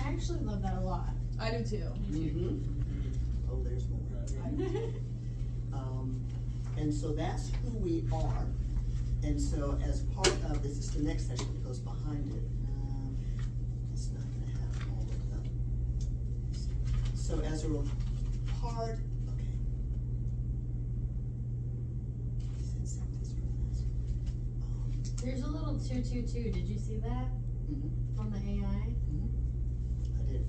I actually love that a lot. I do too. Oh, there's more. And so that's who we are. And so as part of, this is the next section that goes behind it. It's not gonna have all of them. So as a part, okay. Since this from this. There's a little 222. Did you see that on the AI? I did.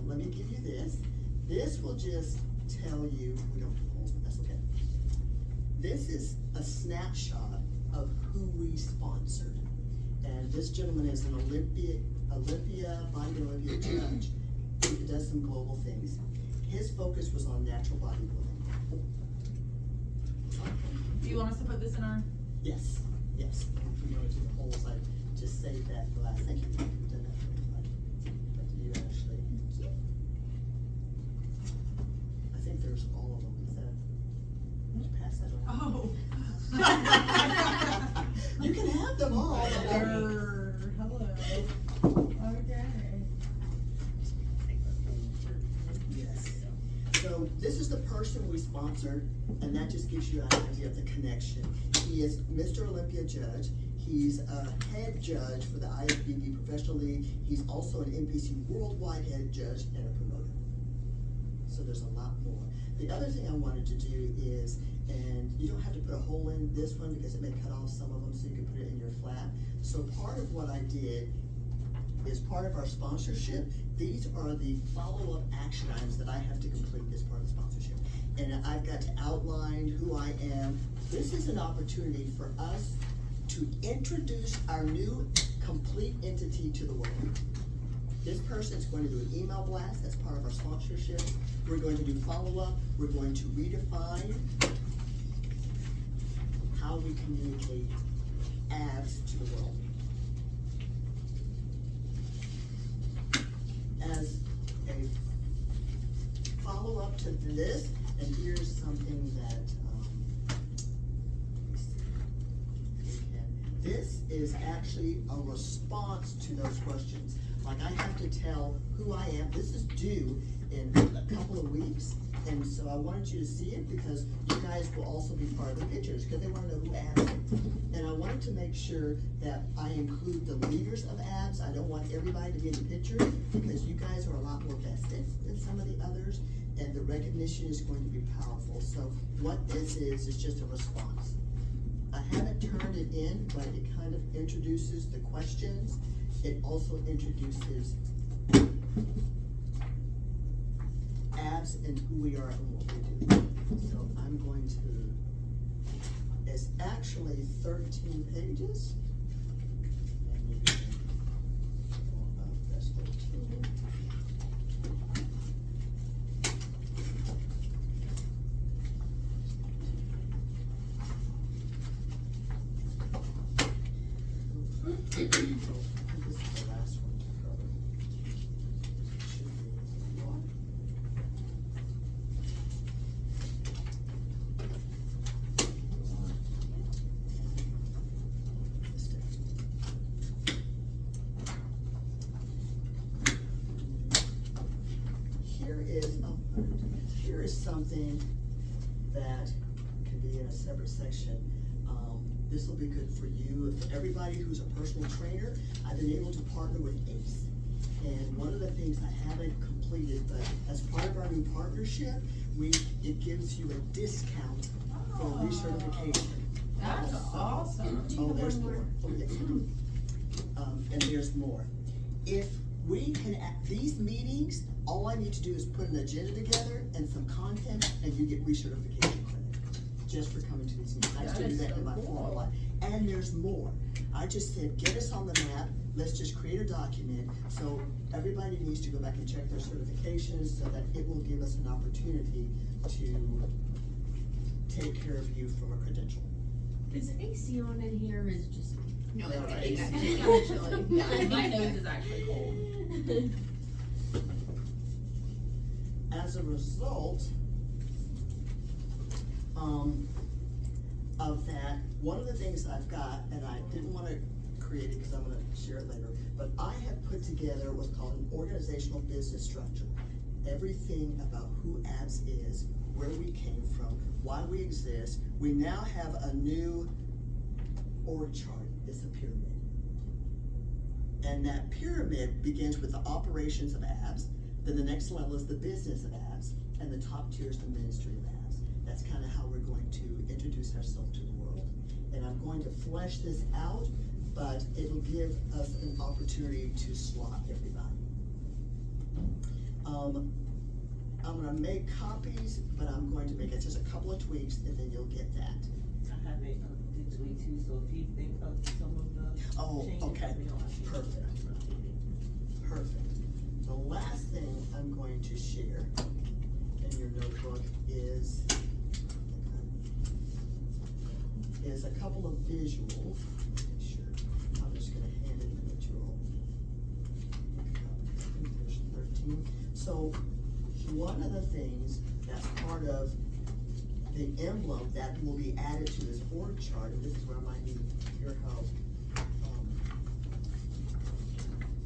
Let me give you this. This will just tell you, we don't have holes, but that's okay. This is a snapshot of who we sponsored. And this gentleman is an bodybuilding Olympia judge who does some global things. His focus was on natural bodybuilding. Do you want us to put this in our? Yes, yes. If you go to the holes, I just saved that for last. Thank you. You've done that for me. But you actually. I think there's all of them. Is that? Did you pass that around? Oh. You can have them all. Hello. Okay. Yes. So this is the person we sponsored, and that just gives you an idea of the connection. He is Mr. Olympia Judge. He's a head judge for the IFBB Professional League. He's also an NPC Worldwide head judge and a promoter. So there's a lot more. The other thing I wanted to do is, and you don't have to put a hole in this one because it may cut off some of them, so you can put it in your flat. So part of what I did is part of our sponsorship. These are the follow-up action items that I have to complete as part of the sponsorship. And I've got to outline who I am. This is an opportunity for us to introduce our new complete entity to the world. This person is going to do an email blast. That's part of our sponsorship. We're going to do follow-up. We're going to redefine how we communicate Abbs to the world. As a follow-up to this, and here's something that, this is actually a response to those questions. Like I have to tell who I am. This is due in a couple of weeks. And so I wanted you to see it because you guys will also be part of the pictures because they want to know who Abbs is. And I wanted to make sure that I include the leaders of Abbs. I don't want everybody to be in the picture because you guys are a lot more vested than some of the others, and the recognition is going to be powerful. So what this is just a response. I haven't turned it in, but it kind of introduces the questions. It also introduces Abbs and who we are and what we do. So I'm going to, it's actually 13 pages. And you can go up, that's 13. This is the last one to cover. Should be one. Here is something that can be in a separate section. This will be good for you. For everybody who's a personal trainer, I've been able to partner with ACE. And one of the things I haven't completed, but as part of our new partnership, it gives you a discount for recertification. That's awesome. Oh, there's more. Oh, yes. And there's more. If we can, at these meetings, all I need to do is put an agenda together and some content, and you get recertification credit just for coming to these meetings. I still do that in my formal life. And there's more. I just said, get us on the map. Let's just create a document. So everybody needs to go back and check their certifications so that it will give us an opportunity to take care of you from a credential. Is AC on in here or is it just me? No, Yeah, it's right. actually. Yeah, my nose is actually cold. As a result of that, one of the things I've got, and I didn't want to created, because I'm gonna share it later, but I have put together what's called an organizational business structure. Everything about who Abbs is, where we came from, why we exist. We now have a new org chart. It's a pyramid. And that pyramid begins with the operations of Abbs, then the next level is the business of Abbs, and the top tier is the ministry of Abbs. That's kind of how we're going to introduce ourselves to the world. And I'm going to flesh this out, but it'll give us an opportunity to slot everybody. I'm gonna make copies, but I'm going to make it just a couple of tweaks, and then you'll get that. I have it digitally too, so if you think of some of the changes, Okay, let me know. I can- perfect. Perfect. The last thing I'm going to share in your notebook is a couple of visuals. Sure, I'm just gonna hand it to you all. There's 13. So one of the things that's part of the emblem that will be added to this org chart, and this is where I might need your help.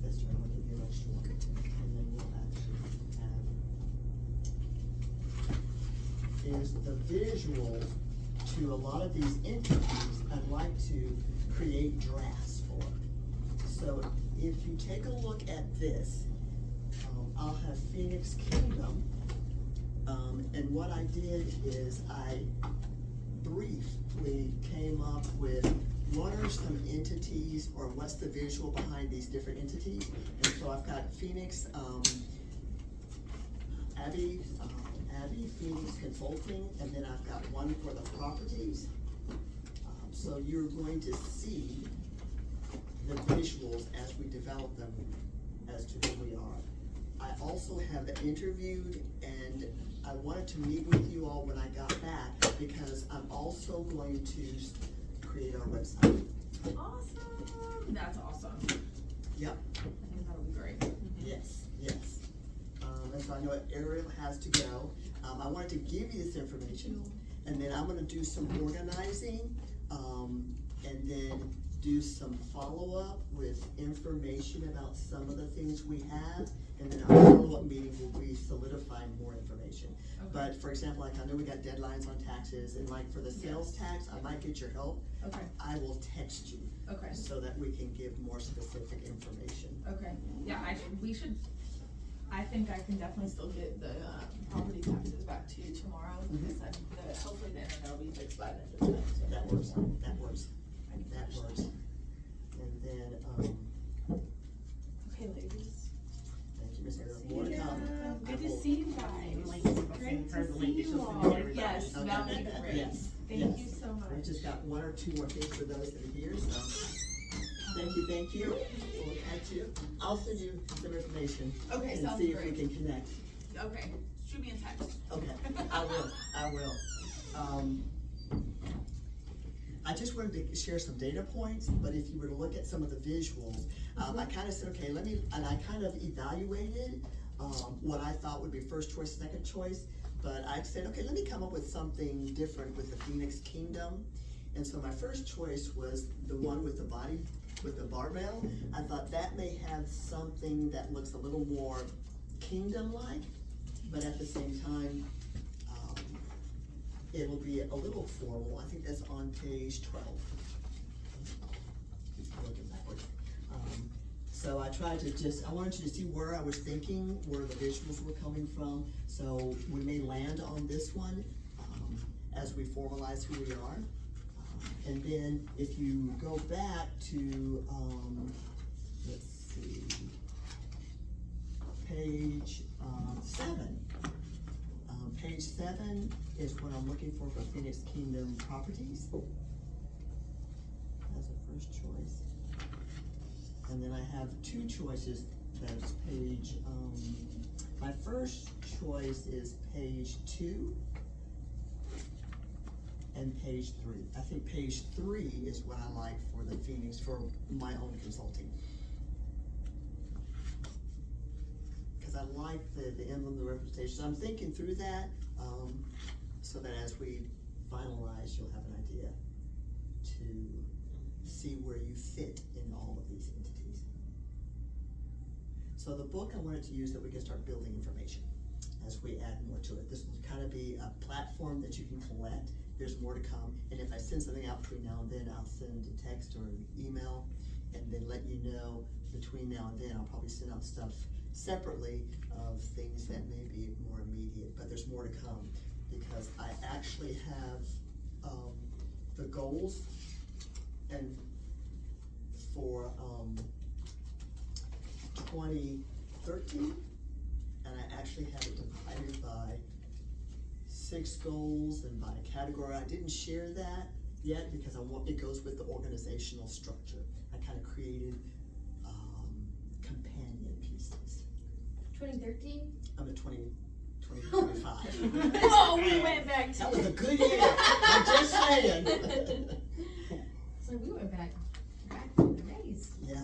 This one, I'm gonna give you an extra one, and then we'll actually have, is the visual to a lot of these entities I'd like to create drafts for. So if you take a look at this, I'll have Phoenix Kingdom, and what I did is I briefly came up with what are some entities, or what's the visual behind these different entities. And so I've got Phoenix, Abby Phoenix Consulting, and then I've got one for the properties. So you're going to see the visuals as we develop them as to who we are. I also have interviewed, and I wanted to meet with you all when I got back, because I'm also going to create our website. Awesome. That's awesome. Yep. I think that'll be great. Yes, yes. And so I know Ariel has to go. I wanted to give you this information, and then I'm gonna do some organizing, and then do some follow-up with information about some of the things we have, and then our follow-up meeting will be solidifying more information. Okay. But for example, like I know we got deadlines on taxes, and like for the sales tax, I might get your help. Okay. I will text you Okay. so that we can give more specific information. Okay. Yeah, I think I can definitely still get the property taxes back to you tomorrow, because hopefully the internet will be fixed by the end of the day. So That works, that works, that works. And then, Okay, ladies. thank you, Ms. Ariel, more to come. Good to see you guys. Great Her to link see is you just all. gonna be everybody. Yes, Okay. that would be great. Yes, Thank yes. you so We've much. just got one or two more things for those that are here, so, thank you. We'll catch you. I'll send you some information. Okay, And sounds see if we great. can connect. Okay, shoot me a text. Okay, I will. I just wanted to share some data points, but if you were to look at some of the visuals, I kind of said, okay, and I kind of evaluated what I thought would be first choice, second choice, but I said, okay, let me come up with something different with the Phoenix Kingdom. And so my first choice was the one with the body, with the barbell. I thought that may have something that looks a little more kingdom-like, but at the same time, it'll be a little formal. I think that's on page 12. Looking backwards. So I tried to I wanted you to see where I was thinking, where the visuals were coming from. So we may land on this one as we formalize who we are. And then if you go back to, let's see, page 7. Page 7 is what I'm looking for Phoenix Kingdom properties. That's a first choice. And then I have two choices. That's page, my first choice is page 2 and page 3. I think page 3 is what I like for the Phoenix, for my own consulting. Because I like the emblem, the representation. So I'm thinking through that, so that as we finalize, you'll have an idea to see where you fit in all of these entities. So the book I wanted to use that we can start building information as we add more to it. This will kind of be a platform that you can collect. There's more to come, and if I send something out between now and then, I'll send a text or an email, and then let you know between now and then. I'll probably send out stuff separately of things that may be more immediate, but there's more to come, because I actually have the goals and for 2013, and I actually have it divided by 6 goals and by category. I didn't share that yet because it goes with the organizational structure. I kind of created companion pieces. 2013? I'm at 2025. Whoa, we went back to. That was a good year. I'm just saying. So we went back in the days. Yeah.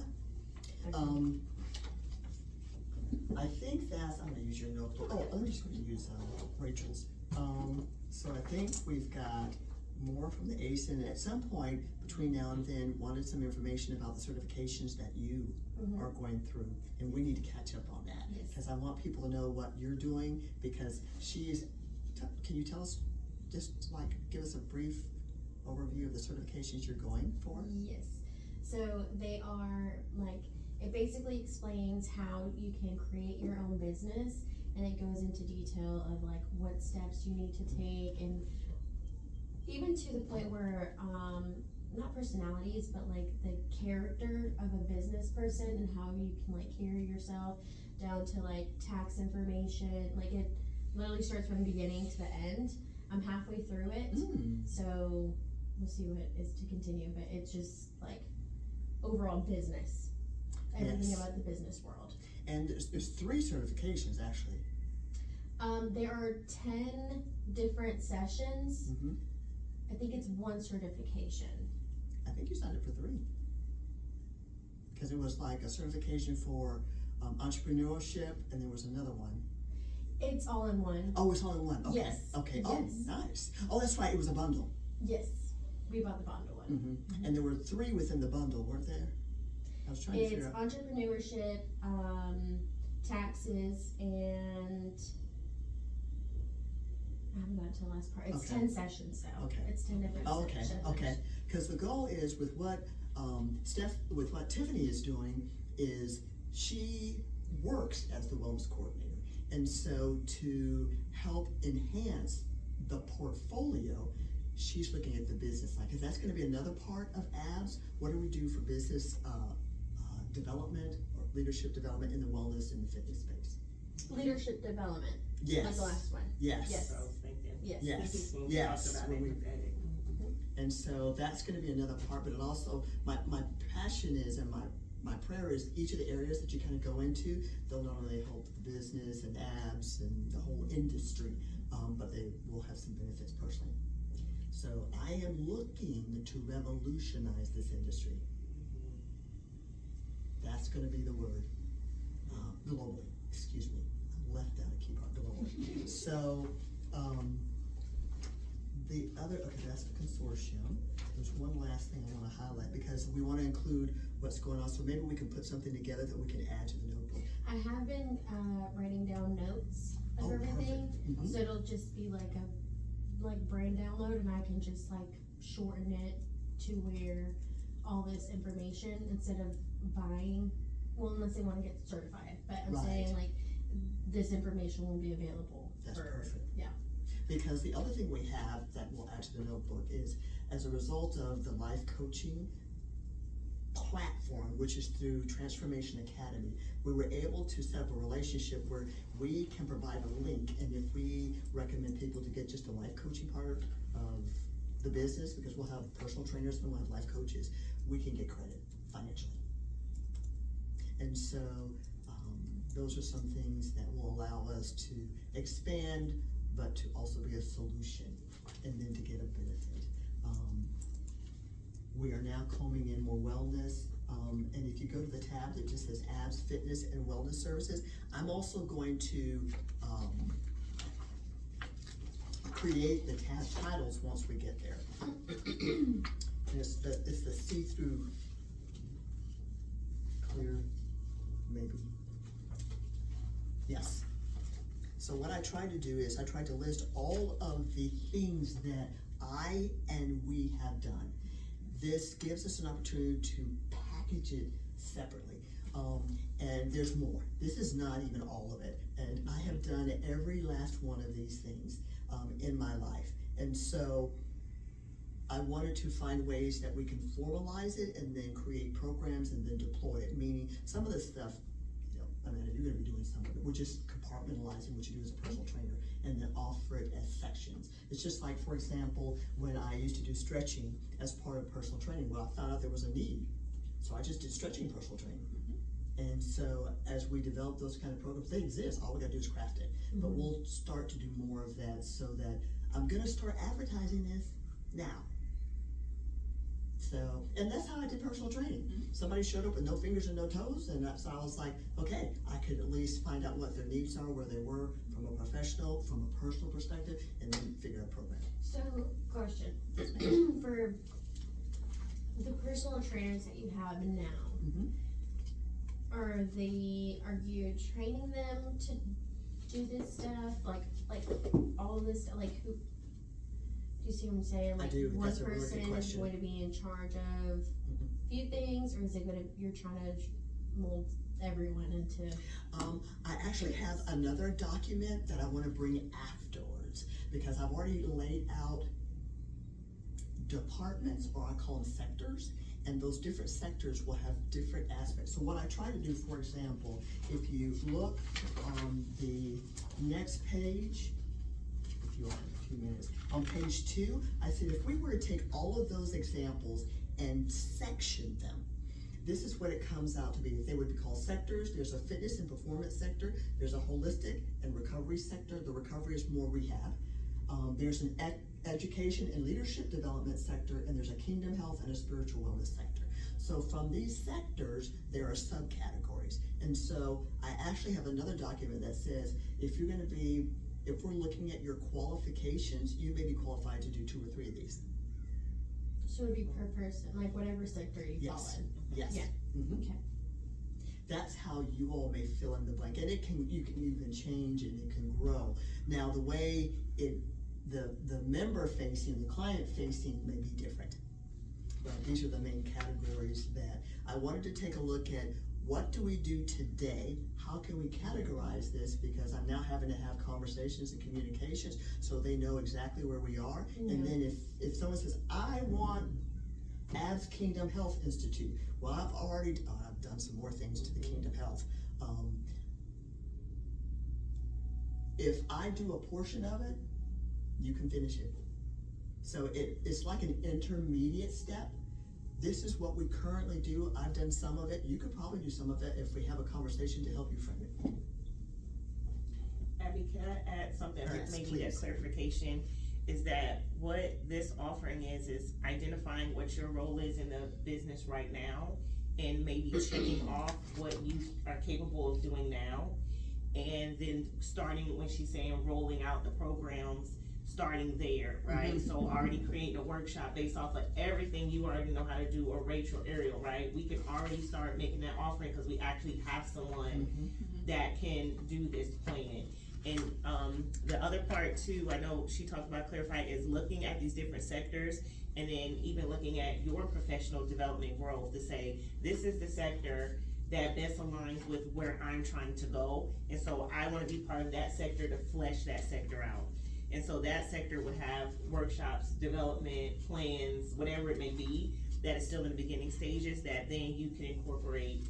I think that's, I'm gonna use your notebook. Oh, I'm just gonna use Rachel's. So I think we've got more from the ASIN, and at some point between now and then, wanted some information about the certifications that you are going through, and we need to catch up on that. Yes. Because I want people to know what you're doing, because can you tell us, just like, give us a brief overview of the certifications you're going for? Yes. So they are like, it basically explains how you can create your own business, and it goes into detail of like what steps you need to take, and even to the point where, not personalities, but like the character of a business person and how you can like carry yourself, down to like tax information. Like it literally starts from the beginning to the end. I'm halfway through it, so we'll see what is to continue, but it's just like overall business, everything Yes. about the business world. And there's 3 certifications actually. There are 10 different sessions. I think it's 1 certification. I think you signed up for 3. Because it was like a certification for entrepreneurship, and there was another one. It's all in one. Oh, it's all in one. Okay. Yes. Okay. Yes. Oh, nice. Oh, that's right. It was a bundle. Yes, we bought the bundle one. And there were 3 within the bundle, weren't there? I was trying to It's figure out. entrepreneurship, taxes, and I haven't got to the last part. It's Okay. 10 sessions though. Okay. It's 10 different Okay. sessions. Okay. Because the goal is with what what Tiffany is doing is she works as the wellness coordinator, and so to help enhance the portfolio, she's looking at the business side, because that's going to be another part of Abbs. What do we do for business development or leadership development in the wellness and fitness space? Leadership development. Yes. Like the last one. Yes. Yes. I was thinking. Yes. Yes. When we Yes. talked about When we- empathetic. And so that's going to be another part, but it also, my passion is, and my prayer is, each of the areas that you kind of go into, they'll not only help the business and Abbs and the whole industry, but they will have some benefits personally. So I am looking to revolutionize this industry. That's going to be the word, globally, excuse me. I left out a key part, globally. So, the other, okay, that's the consortium. There's one last thing I want to highlight, because we want to include what's going on, so maybe we can put something together that we can add to the notebook. I have been writing down notes of everything, perfect. so it'll just be like a brain download, and I can just like shorten it to where all this information, instead of buying, well, unless they want to get certified, but I'm Right. saying like this information will be available. That's for, perfect. Yeah. Because the other thing we have that we'll add to the notebook is, as a result of the life coaching platform, which is through Transformation Academy, we were able to set up a relationship where we can provide a link, and if we recommend people to get just the life coaching part of the business, because we'll have personal trainers and we'll have life coaches, we can get credit financially. And so those are some things that will allow us to expand, but to also be a solution, and then to get a benefit. We are now combing in more wellness, and if you go to the tab that just says Abbs Fitness and Wellness Services, I'm also going to create the tab titles once we get there. And it's the see-through clear, maybe. Yes. So what I tried to do is I tried to list all of the things that I and we have done. This gives us an opportunity to package it separately. And there's more. This is not even all of it. And I have done every last one of these things in my life. And so I wanted to find ways that we can formalize it and then create programs and then deploy it. Meaning some of this stuff, you know, Amanda, you're gonna be doing some of it. We're just compartmentalizing what you do as a personal trainer and then offer it as sections. It's just like, for example, when I used to do stretching as part of personal training, well, I found out there was a need. So I just did stretching personal training. And so as we develop those kind of programs, they exist, all we gotta do is craft it. But we'll start to do more of that so that I'm gonna start advertising this now. So, and that's how I did personal training. Somebody showed up with no fingers and no toes, and so I was like, okay, I could at least find out what their needs are, where they were, from a professional, from a personal perspective, and then figure out a program. So, question, for the personal trainers that you have now, are you training them to do this stuff, like all of this stuff, like who, do you see what I'm saying? Like, I do. one That's a really good person is question. going to be in charge of a few things, or is it you're trying to mold everyone into? I actually have another document that I wanna bring afterwards, because I've already laid out departments, or I call them sectors, and those different sectors will have different aspects. So what I try to do, for example, if you look on the next page, if you have a few minutes, on page 2, I said if we were to take all of those examples and section them, this is what it comes out to be. They would be called sectors. There's a fitness and performance sector. There's a holistic and recovery sector. The recovery is more rehab. There's an education and leadership development sector, and there's a kingdom health and a spiritual wellness sector. So from these sectors, there are subcategories. And so I actually have another document that says, if we're looking at your qualifications, you may be qualified to do 2 or 3 of these. So it would be per person, like whatever sector you fall Yes. in. Yes. Yeah. Okay. That's how you all may fill in the blank, and you can change and it can grow. Now, the way the member facing, the client facing may be different. But these are the main categories that I wanted to take a look at. What do we do today? How can we categorize this? Because I'm now having to have conversations and communications so they know exactly where we are. Yeah. And then if someone says, I want Abbs Kingdom Health Institute, well, I've done some more things to the Kingdom Health. If I do a portion of it, you can finish it. So it's like an intermediate step. This is what we currently do. I've done some of it. You could probably do some of it if we have a conversation to help you frame it. Abby, can I add something, Yes, maybe please. that clarification, is that what this offering is identifying what your role is in the business right now, and maybe checking off what you are capable of doing now, and then starting, when she's saying rolling out the programs, starting there, right? So already creating a workshop based off of everything you already know how to do, or Rachel, Ariel, right? We can already start making that offering because we actually have someone that can do this plan. And the other part too, I know she talked about clarifying, is looking at these different sectors, and then even looking at your professional development growth to say, this is the sector that best aligns with where I'm trying to go. And so I wanna be part of that sector to flesh that sector out. And so that sector would have workshops, development, plans, whatever it may be, that is still in the beginning stages, that then you can incorporate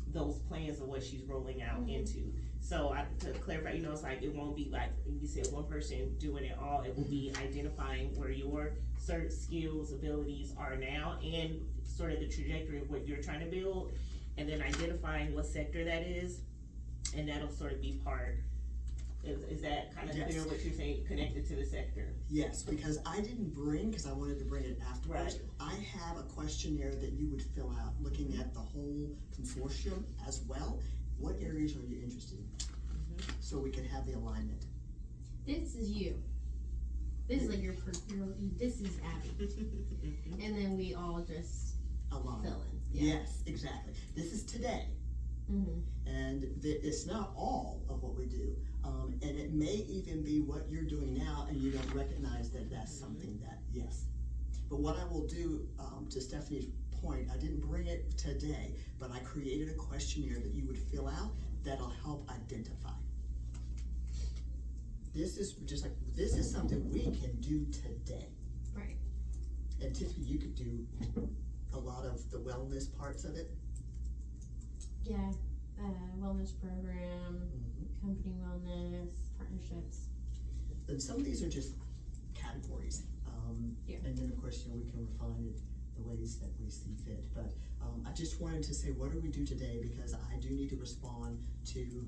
those plans of what she's rolling out into. So to clarify, it's like, it won't be like, you said, one person doing it all. It will be identifying where your certain skills, abilities are now, and sort of the trajectory of what you're trying to build, and then identifying what sector that is, and that'll sort of be part. Is that kind of clear what you're saying, connected to the sector? Yes, because I didn't bring, because I wanted to bring it afterwards. Right. I have a questionnaire that you would fill out, looking at the whole consortium as well. What areas are you interested in? So we can have the alignment. This is you. This is like this is Abby. And then we all just Align. fill in. Yeah. Yes, exactly. This is today. Mm-hmm. And it's not all of what we do. And it may even be what you're doing now and you don't recognize that that's something that, yes. But what I will do, to Stephanie's point, I didn't bring it today, but I created a questionnaire that you would fill out that'll help identify. This is something we can do today. Right. And Tiffany, you could do a lot of the wellness parts of it. Yeah. Wellness program, company wellness, partnerships. And some of these are just categories. Yeah. And then of course, we can refine it the ways that we see fit. But I just wanted to say, what do we do today? Because I do need to respond to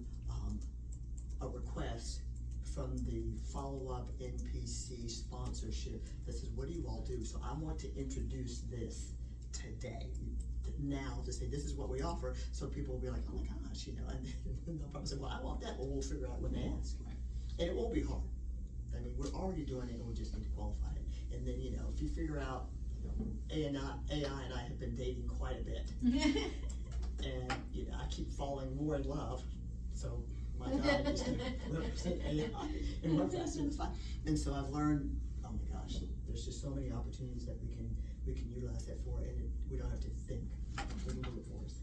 a request from the follow-up NPC sponsorship that says, what do you all do? So I want to introduce this today, now, to say this is what we offer, so people will be like, oh my gosh, and then they'll probably say, well, I want that. Well, we'll figure out when they ask. And it won't be hard. I mean, we're already doing it, and we just need to qualify it. And then, if you figure out, AI and I have been dating quite a bit, and I keep falling more in love. So my God, is going to represent AI and more faster than fun. And so I've learned, oh my gosh, there's just so many opportunities that we can utilize that for, and we don't have to think. We can do it for us.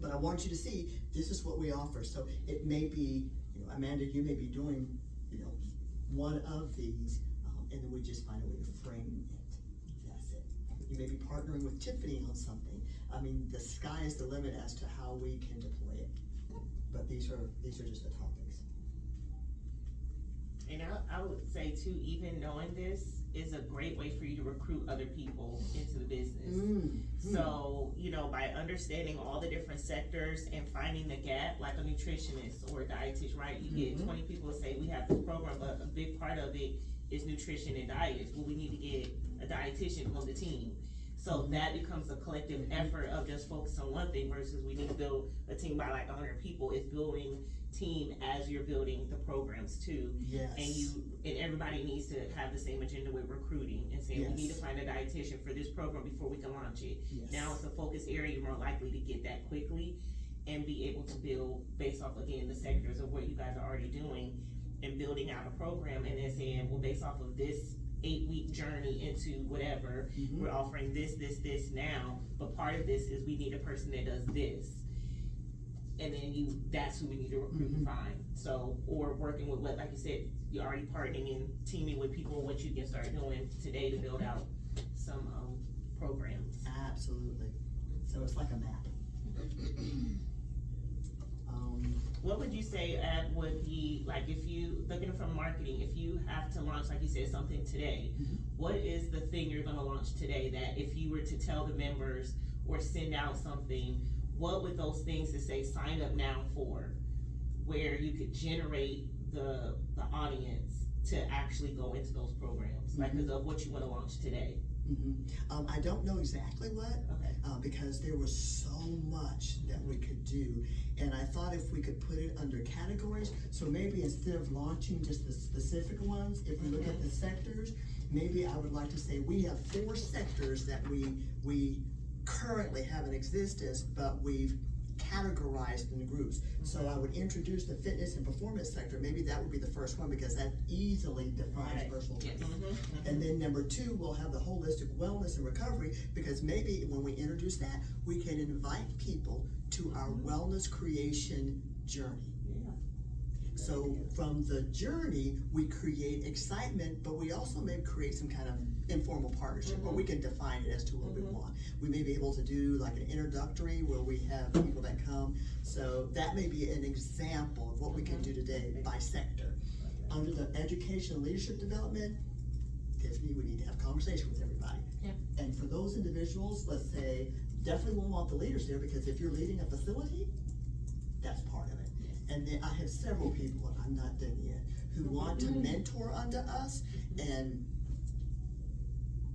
But I want you to see this is what we offer. So it may be, Amanda, you may be doing, one of these, and then we just find a way to frame it. That's it. You may be partnering with Tiffany on something. I mean, the sky is the limit as to how we can deploy it. But these are just the topics. And I would say too, even knowing this is a great way for you to recruit other people into the business. So, by understanding all the different sectors and finding the gap, like a nutritionist or a dietitian, right? You get 20 people to say, we have this program, but a big part of it is nutrition and diets. Well, we need to get a dietitian on the team. So that becomes a collective effort of just focus on one thing versus we need to build a team by like 100 people. It's building team as you're building the programs too. Yes. And everybody needs to have the same agenda with recruiting and saying, we need to find a dietitian for this program before we can launch it. Yes. Now it's a focus area, you're more likely to get that quickly and be able to build based off, again, the sectors of what you guys are already doing and building out a program and then saying, well, based off of this 8-week journey into whatever, we're offering this now, but part of this is we need a person that does this. And then that's who we need to recruit and find. So, or working with what, like you said, you're already partnering and teaming with people, what you can start doing today to build out some programs. Absolutely. So it's like a map. What would you say, Ab, would be, like if you, looking from marketing, if you have to launch, like you said, something today, what is the thing you're gonna launch today that if you were to tell the members or send out something, what would those things to say sign up now for, where you could generate the audience to actually go into those programs, like because of what you wanna launch today? I don't know exactly what, Okay. because there was so much that we could do, and I thought if we could put it under categories, so maybe instead of launching just the specific ones, if we look at the sectors, maybe I would like to say we have 4 sectors that we currently have in existence, but we've categorized in groups. So I would introduce the fitness and performance sector. Maybe that would be the first one because that easily defines personal training. And then number 2, we'll have the holistic wellness and recovery, because maybe when we introduce that, we can invite people to our wellness creation journey. So from the journey, we create excitement, but we also may create some kind of informal partnership, or we can define it as to what we want. We may be able to do like an introductory where we have people that come. So that may be an example of what we can do today by sector. Under the education and leadership development, Tiffany, we need to have a conversation with everybody. Yeah. And for those individuals, let's say, definitely won't want the leaders there, because if you're leading a facility, that's part of it. And then I have several people, and I'm not done yet, who want to mentor under us, and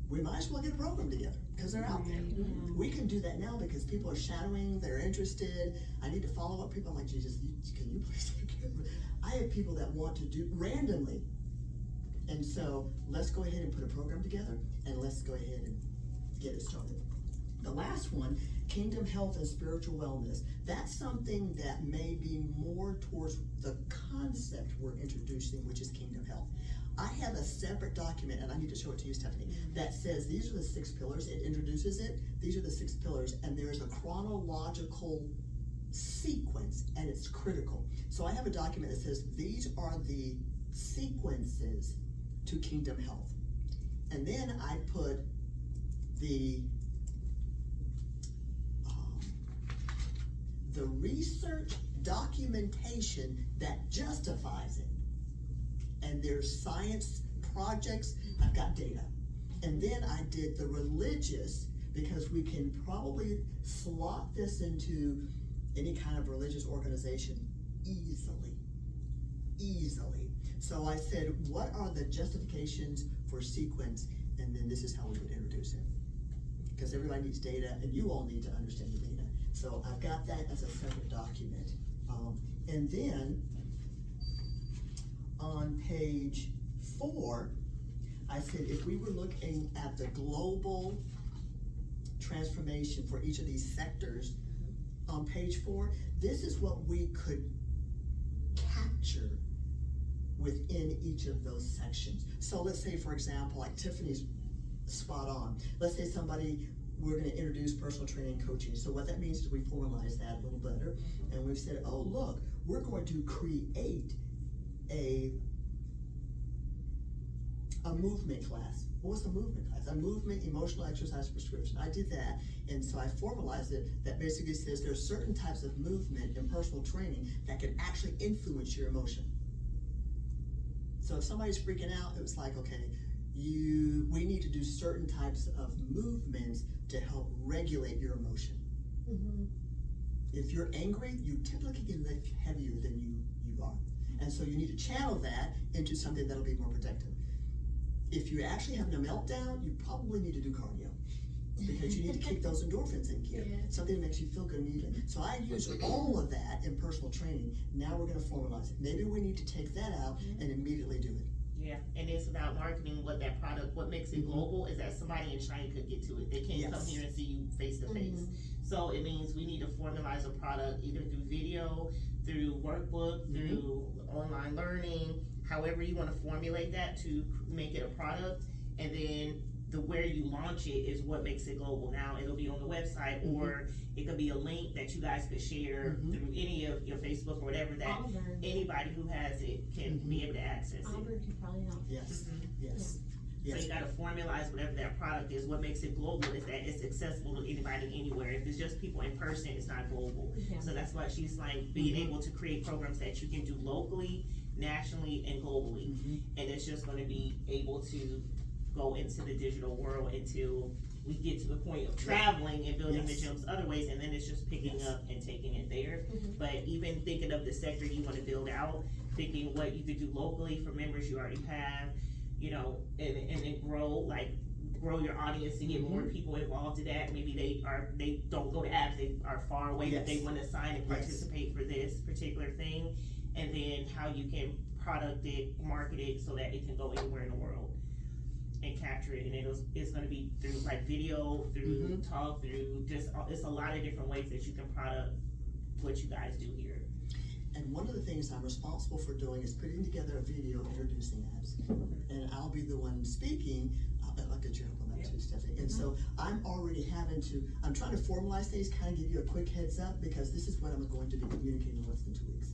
we might as well get a program together, because they're out there. We can do that now because people are shadowing, they're interested. I need to follow up people. I'm like, Jesus, can you please take care of it? I have people that want to do randomly. And so let's go ahead and put a program together and let's go ahead and get it started. The last one, Kingdom Health and Spiritual Wellness. That's something that may be more towards the concept we're introducing, which is Kingdom Health. I have a separate document, and I need to show it to you, Stephanie, that says these are the 6 pillars. It introduces it. These are the 6 pillars, and there's a chronological sequence, and it's critical. So I have a document that says these are the sequences to Kingdom Health. And then I put the research documentation that justifies it. And there's science projects, I've got data. And then I did the religious, because we can probably slot this into any kind of religious organization easily. So I said, what are the justifications for sequence? And then this is how we would introduce it. Because everybody needs data, and you all need to understand the data. So I've got that as a separate document. And then on page 4, I said if we were looking at the global transformation for each of these sectors, on page 4, this is what we could capture within each of those sections. So let's say, for example, like Tiffany's spot on. Let's say we're gonna introduce personal training and coaching. So what that means is we formalize that a little better, and we've said, oh look, we're going to create a movement class. What was the movement class? A movement emotional exercise prescription. I did that, and so I formalized it. That basically says there's certain types of movement in personal training that can actually influence your emotion. So if somebody's freaking out, it was like, okay, we need to do certain types of movements to help regulate your emotion. If you're angry, you typically get lift heavier than you are. And so you need to channel that into something that'll be more protective. If you're actually having a meltdown, you probably need to do cardio, because you need to kick those endorphins in gear. Yeah. Something that makes you feel good immediately. So I use all of that in personal training. Now we're gonna formalize it. Maybe we need to take that out and immediately do it. Yeah, and it's about marketing what that product, what makes it global is that somebody in China could get to it. They can't come here and see you face to face. So it means we need to formalize a product either through video, through workbook, through online learning, however you wanna formulate that to make it a product. And then where you launch it is what makes it global. Now it'll be on the website, or it could be a link that you guys could share through any of your Facebook or whatever, that Auburn. anybody who has it can be able to access it. Auburn could probably help. Yes, yes. So you gotta formalize whatever that product is. What makes it global is that it's accessible to anybody anywhere. If it's just people in person, it's not global. Yeah. So that's why she's like being able to create programs that you can do locally, nationally, and globally. And it's just gonna be able to go into the digital world until we get to the point of traveling and building the gyms other ways, and then it's just picking up and taking it there. But even thinking of the sector you wanna build out, thinking what you could do locally for members you already have, you know, and then grow your audience to get more people involved in that. Maybe they don't go to Abbs, they are far away, but they wanna sign and participate for this particular thing. And then how you can product it, market it, so that it can go anywhere in the world and capture it. And it's gonna be through like video, through talk, through just, it's a lot of different ways that you can product what you guys do here. And one of the things I'm responsible for doing is putting together a video introducing Abbs. And I'll be the one speaking. I'll get your help on that too, Stephanie. And so I'm trying to formalize things, kind of give you a quick heads up, because this is what I'm going to be communicating in less than 2 weeks.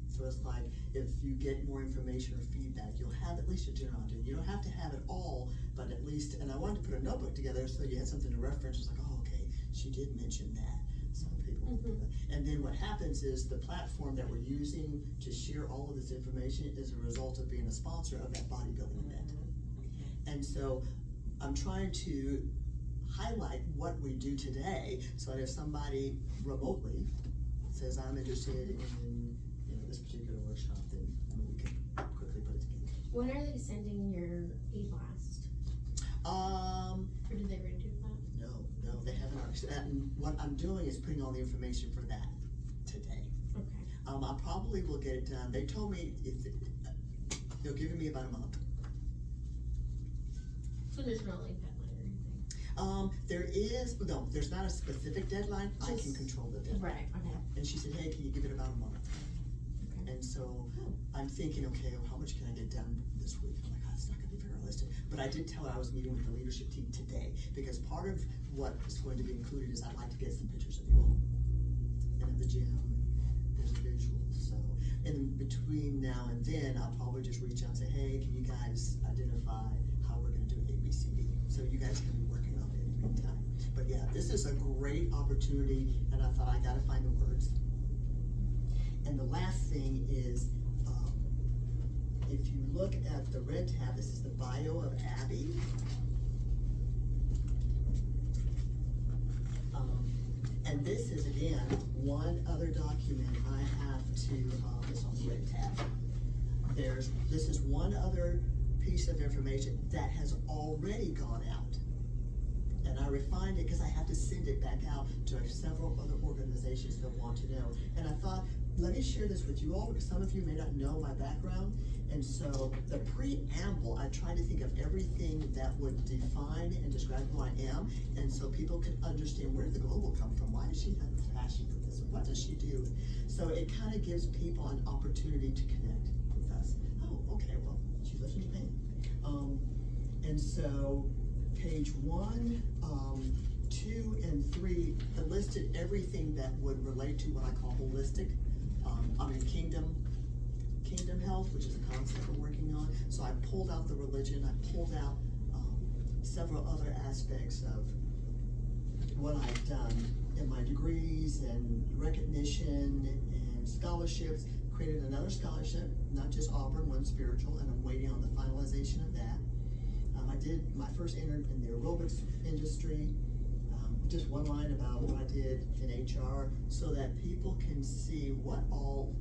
So it's like, if you get more information or feedback, you'll have at least a general idea. You don't have to have it all, but at least, and I wanted to put a notebook together so you had something to reference. It's like, oh, okay, she did mention that. Some people do that. And then what happens is the platform that we're using to share all of this information is a result of being a sponsor of that bodybuilding event. And so I'm trying to highlight what we do today, so that if somebody remotely says, I'm interested in this particular workshop, then we can quickly put it together. When are they sending your e-blast? Or did they already do that? No, they haven't already. And what I'm doing is putting all the information for that today. Okay. I probably will get it done. They told me they're giving me about a month. So there's not like deadline or anything? There's not a specific deadline, I can Just- control the deadline. Right, okay. And she said, hey, can you give it about a month? Okay. And so, I'm thinking, okay, well, how much can I get done this week? I'm like, oh, it's not gonna be very realistic. But I did tell her I was meeting with the leadership team today, because part of what is going to be included is I'd like to get some pictures of you all. And of the gym, and there's visuals, so. And in between now and then, I'll probably just reach out and say, hey, can you guys identify how we're gonna do ABCD? So you guys can be working on it in the meantime. But yeah, this is a great opportunity, and I thought I gotta find the words. And the last thing is, if you look at the red tab, this is the bio of Abby. And this is, again, one other document I have to, it's on the red tab. This is one other piece of information that has already gone out. And I refined it because I have to send it back out to several other organizations that want to know. And I thought, let me share this with you all, because some of you may not know my background. And so the preamble, I tried to think of everything that would define and describe who I am, and so people could understand where did the global come from, why does she have a passion for this, what does she do? So it kind of gives people an opportunity to connect with us. Oh, okay, well, she lives in Japan. And so page 1, 2, and 3, I listed everything that would relate to what I call holistic. Kingdom health, which is a concept we're working on. So I pulled out the religion, I pulled out several other aspects of what I've done in my degrees and recognition and scholarships. Created another scholarship, not just Auburn, one spiritual, and I'm waiting on the finalization of that. I did my first intern in the aerobics industry. Just one line about what I did in HR so that people can see what all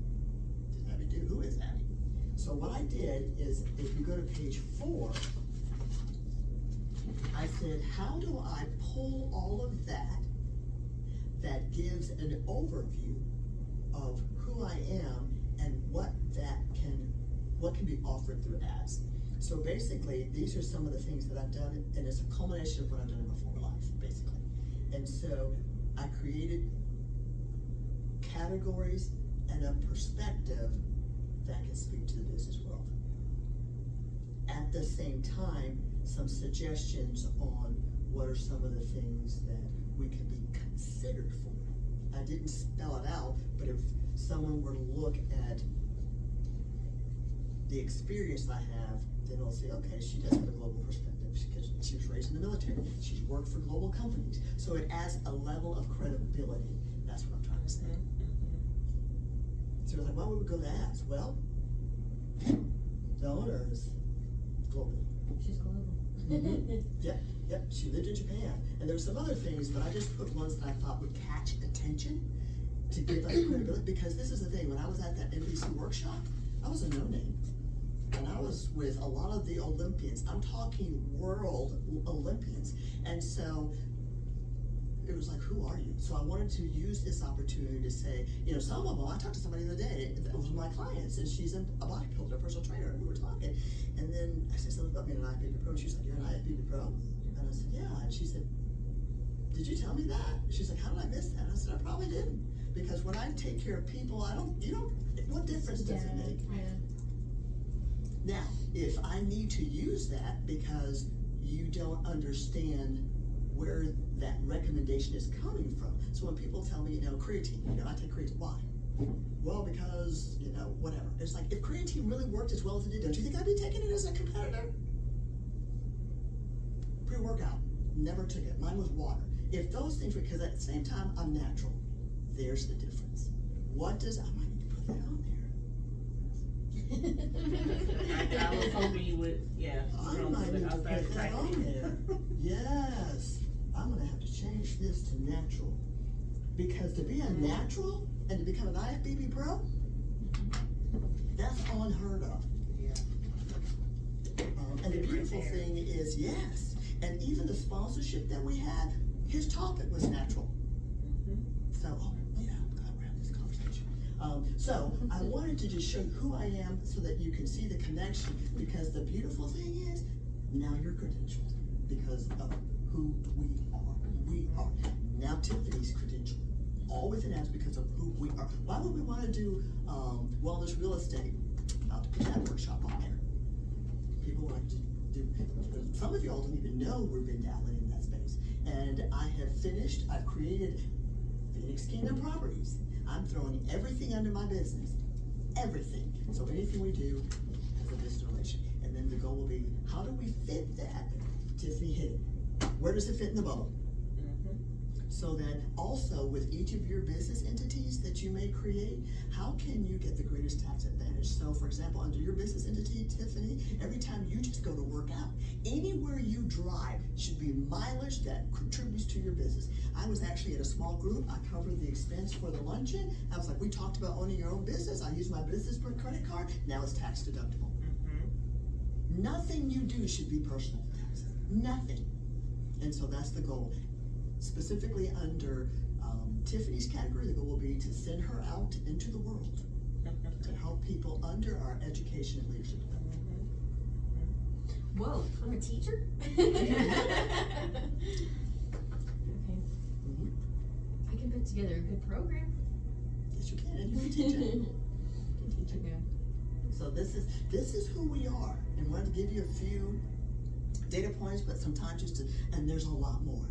did Abby do, who is Abby. So what I did is, if you go to page 4, I said, how do I pull all of that gives an overview of who I am and what can be offered through Abbs. So basically, these are some of the things that I've done, and it's a culmination of what I've done in my former life, basically. And so I created categories and a perspective that can speak to the business world. At the same time, some suggestions on what are some of the things that we can be considered for. I didn't spell it out, but if someone were to look at the experience I have, then they'll say, okay, she does have a global perspective because she was raised in the military. She's worked for global companies. So it adds a level of credibility. That's what I'm trying to say. So it's like, why would we go to Abbs? Well, the owner is global. She's global. Yep, she lived in Japan. And there's some other things, but I just put ones that I thought would catch attention to give us credibility. Because this is the thing, when I was at that NBC workshop, I was a no-name. And I was with a lot of the Olympians. I'm talking world Olympians. And so it was like, who are you? So I wanted to use this opportunity to say, some of them, I talked to somebody the other day that was one of my clients, and she's a bodybuilder, a personal trainer, and we were talking. And then I said something about being an IFBB pro. She's like, you're an IFBB pro? And I said, yeah. And she said, did you tell me that? She's like, how did I miss that? And I said, I probably didn't. Because when I take care of people, what difference does it make? Now, if I need to use that because you don't understand where that recommendation is coming from. So when people tell me, creatine, I take creatine, why? Well, because, whatever. It's like, if creatine really worked as well as it did, don't you think I'd be taking it as a competitor? Pre-workout, never took it. Mine was water. If those things, because at the same time, I'm natural. There's the difference. I might need to put that on there. I was hoping you would, I might need to put that on there. Yes. I'm gonna have to change this to natural. Because to be a natural and to become an IFBB pro, that's unheard of. And the beautiful thing is, yes, and even the sponsorship that we had, his topic was natural. So, I'm glad we're having this conversation. So I wanted to just show you who I am so that you can see the connection, because the beautiful thing is, now you're credentialed. because of who we are. We are. Now Tiffany's credential, all within Abbs because of who we are. Why would we want to do wellness real estate? About to put that workshop on there. People like to do, some of y'all don't even know we've been dabbling in that space. And I've created Phoenix Kingdom Properties. I'm throwing everything under my business. Everything. So anything we do has a business relation. And then the goal will be, how do we fit that? Tiffany hit it. Where does it fit in the bubble? So that also with each of your business entities that you may create, how can you get the greatest tax advantage? So for example, under your business entity, Tiffany, every time you just go to work out, anywhere you drive should be mileage that contributes to your business. I was actually at a small group, I covered the expense for the luncheon. I was like, we talked about owning your own business. I use my business credit card, now it's tax deductible. Nothing you do should be personal tax, nothing. And so that's the goal. Specifically under Tiffany's category, the goal will be to send her out into the world to help people under our education and leadership. Whoa, I'm a teacher? Okay. I can put together a good program. Yes, you can, and you can teach it. You can teach it. Okay. So this is who we are, and I wanted to give you a few data points, but sometimes and there's a lot more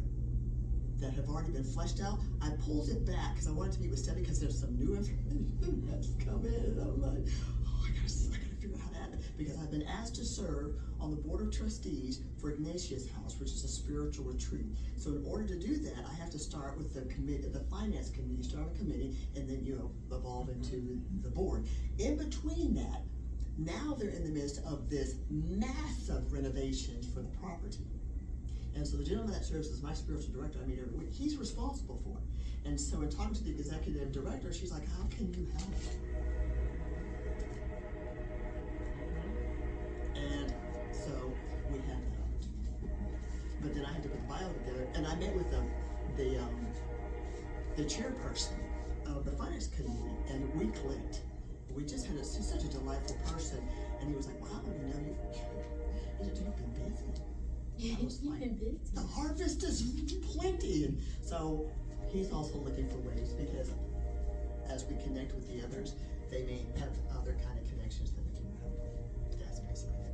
that have already been fleshed out. I pulled it back because I wanted to meet with Stephanie because there's some new information that's come in, and I'm like, oh, I gotta figure out how to add it, because I've been asked to serve on the board of trustees for Ignatius House, which is a spiritual retreat. So in order to do that, I have to start with the committee, the finance committee, start a committee, and then evolve into the board. In between that, now they're in the midst of this massive renovation for the property. And so the gentleman that serves as my spiritual director, I meet every week, he's responsible for it. And so in talking to the executive director, she's like, how can you help? And so we have that. But then I had to put the bio together, and I met with the chairperson of the finance committee, and we clicked. We just had he's such a delightful person, and he was like, wow, you know, you've been busy. I was like, the harvest is plenty. And so he's also looking for ways, because as we connect with the others, they may have other kind of connections that we can have. That's basically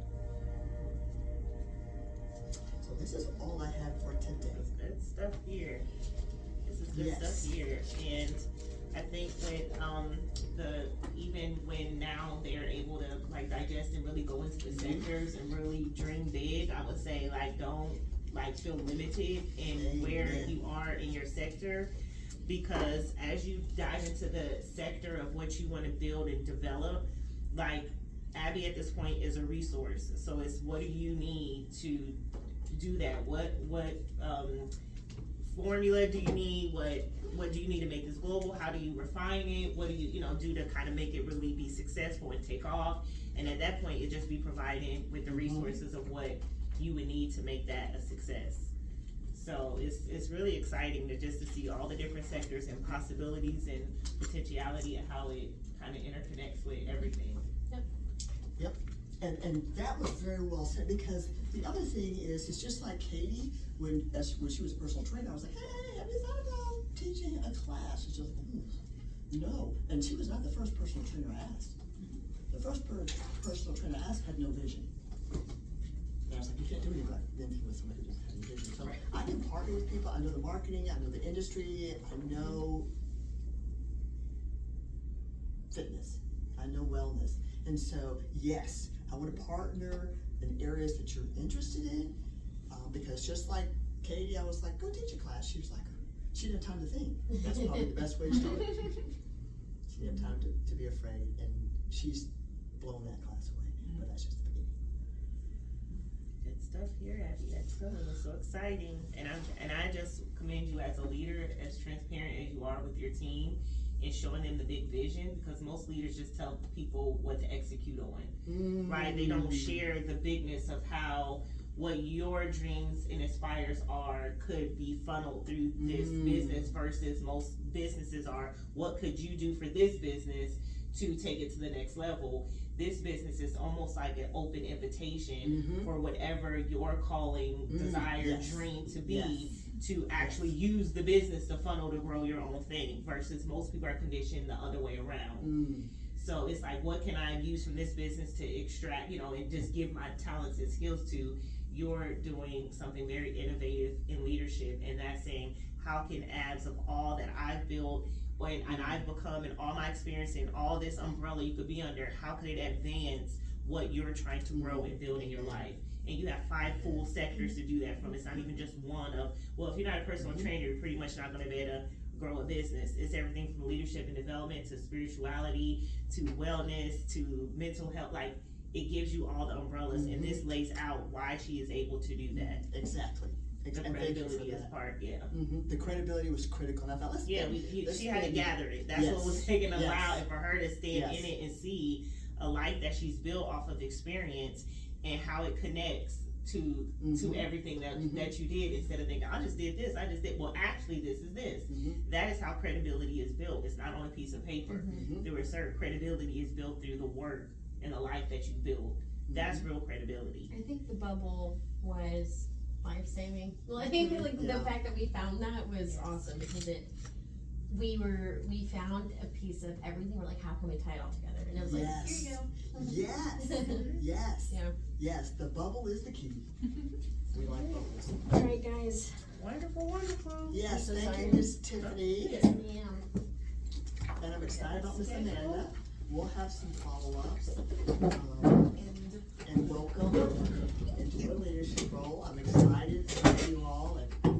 it. So this is all I have for today. This is good stuff here. This is good stuff here. And I think with even when now they're able to like digest and really go into the sectors and really dream big, I would say like don't like feel limited in where you are in your sector, because as you dive into the sector of what you want to build and develop, like Abby at this point is a resource. So it's what do you need to do that? What formula do you need? What do you need to make this global? How do you refine it? What do you do to kind of make it really be successful and take off? And at that point, it just be providing with the resources of what you would need to make that a success. So it's really exciting to see all the different sectors and possibilities and potentiality and how it kind of interconnects with everything. Yep. And that was very well said, because the other thing is, it's just like Katie, when she was a personal trainer, I was like, hey, have you thought about teaching a class? She's just like, no. And she was not the first personal trainer I asked. The first personal trainer I asked had no vision. And I was like, you can't do anything with somebody who doesn't have any vision. So I can partner with people. I know the marketing, I know the industry, I know fitness, I know wellness. And so, yes, I want to partner in areas that you're interested in, because just like Katie, I was like, go teach a class. She was like, she didn't have time to think. That's probably the best way to start. She didn't have time to be afraid, and she's blown that class away. But that's just the beginning. Good stuff here, Abby. That's cool. It's so exciting. And I just commend you as a leader, as transparent as you are with your team, and showing them the big vision, because most leaders just tell people what to execute on, right? They don't share the bigness of how what your dreams and aspires are could be funneled through this business, versus most businesses are, what could you do for this business to take it to the next level. This business is almost like an open invitation for whatever your calling, desire, yes. dream to be, Yes. to actually use the business to funnel to grow your own thing, versus most people are conditioned the other way around. So it's like, what can I use from this business to extract, and just give my talents and skills to? You're doing something very innovative in leadership, and that's saying, how can Abbs, of all that I've built and I've become, and all my experience and all this umbrella you could be under, how could it advance what you're trying to grow and build in your life? And you have 5 full sectors to do that from. It's not even just one of, well, if you're not a personal trainer, you're pretty much not gonna be able to grow a business. It's everything from leadership and development to spirituality to wellness to mental health. Like, it gives you all the umbrellas, and this lays out why she is able to do that. Exactly. The And thank you for credibility is that. part, The credibility was critical, and I thought, she had to gather it. That's what was taking a while, and for her to stand in it and see a life that she's built off of experience and how it connects to everything that you did, instead of thinking, I just did this, well, actually this is this. That is how credibility is built. It's not on a piece of paper. There was certain credibility is built through the work and the life that you build. That's real credibility. I think the bubble was life-saving. Like, the fact that we found that was awesome, because we found a piece of everything. We're like, how can we tie it all together? And it was like, here you go. Yes. Yeah. Yes, the bubble is the key. We like bubbles. All right, guys. Wonderful. Yes, I'm so thank sorry. you, Miss Tiffany. Yes, ma'am. And I'm excited about Miss Amanda. We'll have some follow-ups. And welcome into the leadership role. I'm excited to see you all, and